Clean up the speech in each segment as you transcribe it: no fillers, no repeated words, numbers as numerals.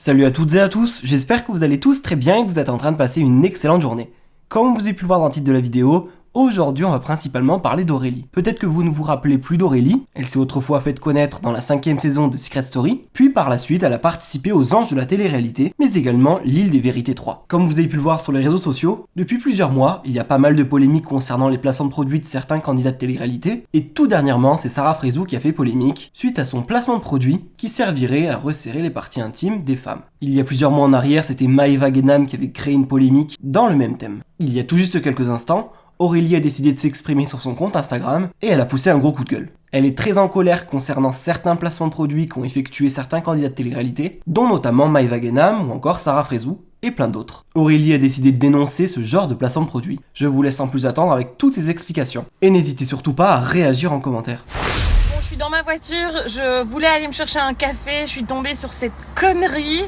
Salut à toutes et à tous, j'espère que vous allez tous très bien et que vous êtes en train de passer une excellente journée. Comme vous avez pu le voir dans le titre de la vidéo, aujourd'hui on va principalement parler d'Aurélie. Peut-être que vous ne vous rappelez plus d'Aurélie, elle s'est autrefois faite connaître dans la 5e saison de Secret Story, puis par la suite elle a participé aux Anges de la télé-réalité, mais également l'Île des Vérités 3. Comme vous avez pu le voir sur les réseaux sociaux, depuis plusieurs mois, il y a pas mal de polémiques concernant les placements de produits de certains candidats de télé-réalité, et tout dernièrement c'est Sarah Frézou qui a fait polémique suite à son placement de produit qui servirait à resserrer les parties intimes des femmes. Il y a plusieurs mois en arrière, c'était Maëva Guénam qui avait créé une polémique dans le même thème. Il y a tout juste quelques instants, Aurélie a décidé de s'exprimer sur son compte Instagram et elle a poussé un gros coup de gueule. Elle est très en colère concernant certains placements de produits qu'ont effectué certains candidats de télé-réalité, dont notamment Maëva Guénam ou encore Sarah Frézou et plein d'autres. Aurélie a décidé de dénoncer ce genre de placement de produits. Je vous laisse sans plus attendre avec toutes ces explications. Et n'hésitez surtout pas à réagir en commentaire. Bon, je suis dans ma voiture, je voulais aller me chercher un café, je suis tombée sur cette connerie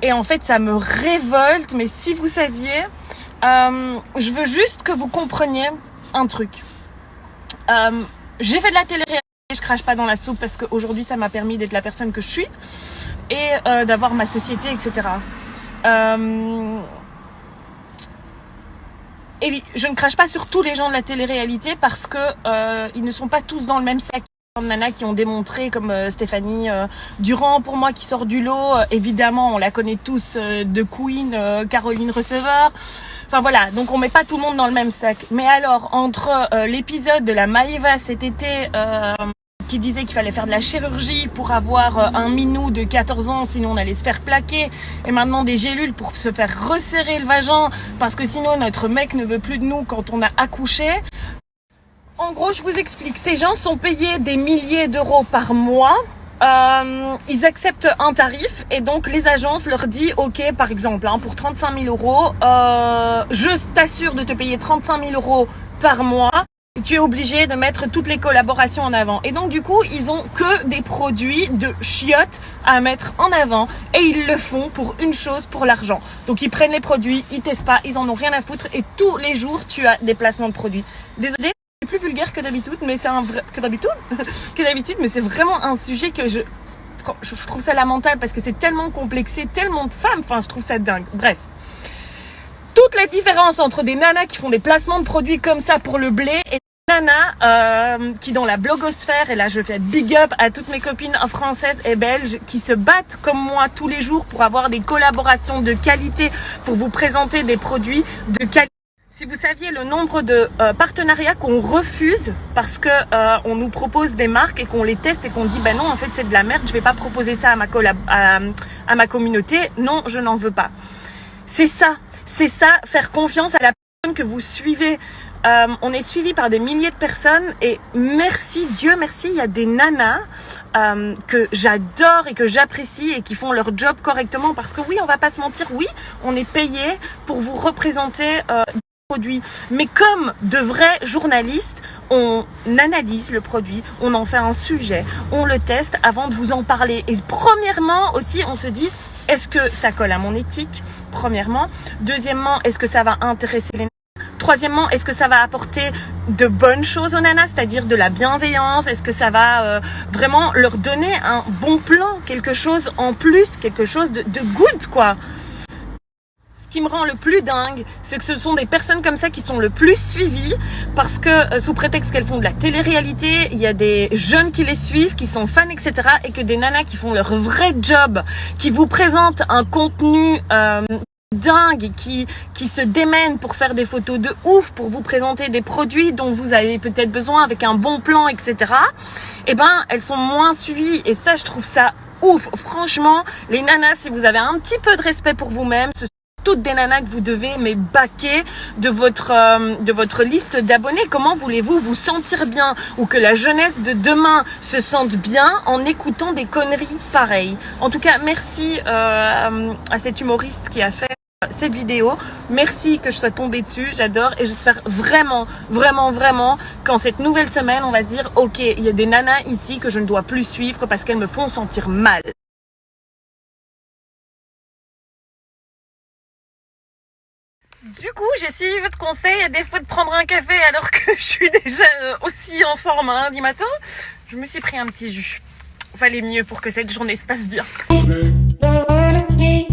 et en fait ça me révolte, mais si vous saviez... je veux juste que vous compreniez un truc. J'ai fait de la télé-réalité, je crache pas dans la soupe parce qu'aujourd'hui ça m'a permis d'être la personne que je suis et d'avoir ma société, etc. Et je ne crache pas sur tous les gens de la télé-réalité parce que ils ne sont pas tous dans le même sac. De nanas qui ont démontré, comme Stéphanie Durand pour moi qui sort du lot, évidemment on la connaît tous, de Queen, Caroline Receveur. Enfin voilà, donc on met pas tout le monde dans le même sac. Mais alors, entre l'épisode de la Maëva cet été qui disait qu'il fallait faire de la chirurgie pour avoir un minou de 14 ans, sinon on allait se faire plaquer, et maintenant des gélules pour se faire resserrer le vagin, parce que sinon notre mec ne veut plus de nous quand on a accouché. En gros, je vous explique, ces gens sont payés des milliers d'euros par mois. Ils acceptent un tarif et donc les agences leur disent ok, par exemple pour 35 000 euros, je t'assure de te payer 35 000 euros par mois. Tu es obligé de mettre toutes les collaborations en avant. Et donc du coup, ils ont que des produits de chiottes à mettre en avant et ils le font pour une chose, pour l'argent. Donc ils prennent les produits, ils testent pas, ils en ont rien à foutre et tous les jours tu as des placements de produits. Désolée. C'est plus vulgaire que d'habitude, mais c'est un vrai que d'habitude, mais c'est vraiment un sujet que je trouve ça lamentable parce que c'est tellement complexé, tellement de femmes, enfin je trouve ça dingue. Bref, toute la différence entre des nanas qui font des placements de produits comme ça pour le blé et des nanas qui dans la blogosphère, et là je fais big up à toutes mes copines françaises et belges qui se battent comme moi tous les jours pour avoir des collaborations de qualité, pour vous présenter des produits de qualité. Si vous saviez le nombre de partenariats qu'on refuse parce que on nous propose des marques et qu'on les teste et qu'on dit ben non en fait c'est de la merde, je vais pas proposer ça à ma communauté, non je n'en veux pas. C'est ça, faire confiance à la personne que vous suivez. On est suivi par des milliers de personnes et merci, Dieu merci, il y a des nanas que j'adore et que j'apprécie et qui font leur job correctement parce que oui on va pas se mentir, oui on est payé pour vous représenter produit. Mais comme de vrais journalistes, on analyse le produit, on en fait un sujet, on le teste avant de vous en parler. Et premièrement aussi, on se dit, est-ce que ça colle à mon éthique? Premièrement. Deuxièmement, est-ce que ça va intéresser les nanas? Troisièmement, est-ce que ça va apporter de bonnes choses aux nanas, c'est-à-dire de la bienveillance? Est-ce que ça va vraiment leur donner un bon plan, quelque chose en plus, quelque chose de good, quoi? Ce qui me rend le plus dingue, c'est que ce sont des personnes comme ça qui sont le plus suivies parce que sous prétexte qu'elles font de la télé-réalité, il y a des jeunes qui les suivent, qui sont fans, etc. et que des nanas qui font leur vrai job, qui vous présentent un contenu dingue, qui se démènent pour faire des photos de ouf, pour vous présenter des produits dont vous avez peut-être besoin avec un bon plan, etc. Eh ben, elles sont moins suivies et ça, je trouve ça ouf. Franchement, les nanas, si vous avez un petit peu de respect pour vous-même, toutes des nanas que vous devez baquer de votre liste d'abonnés. Comment voulez-vous vous sentir bien ou que la jeunesse de demain se sente bien en écoutant des conneries pareilles? En tout cas, merci à cet humoriste qui a fait cette vidéo. Merci que je sois tombée dessus, j'adore et j'espère vraiment, vraiment, vraiment qu'en cette nouvelle semaine, on va se dire ok, il y a des nanas ici que je ne dois plus suivre parce qu'elles me font sentir mal. Du coup, j'ai suivi votre conseil, à défaut de prendre un café alors que je suis déjà aussi en forme un lundi matin, je me suis pris un petit jus. Fallait mieux pour que cette journée se passe bien. be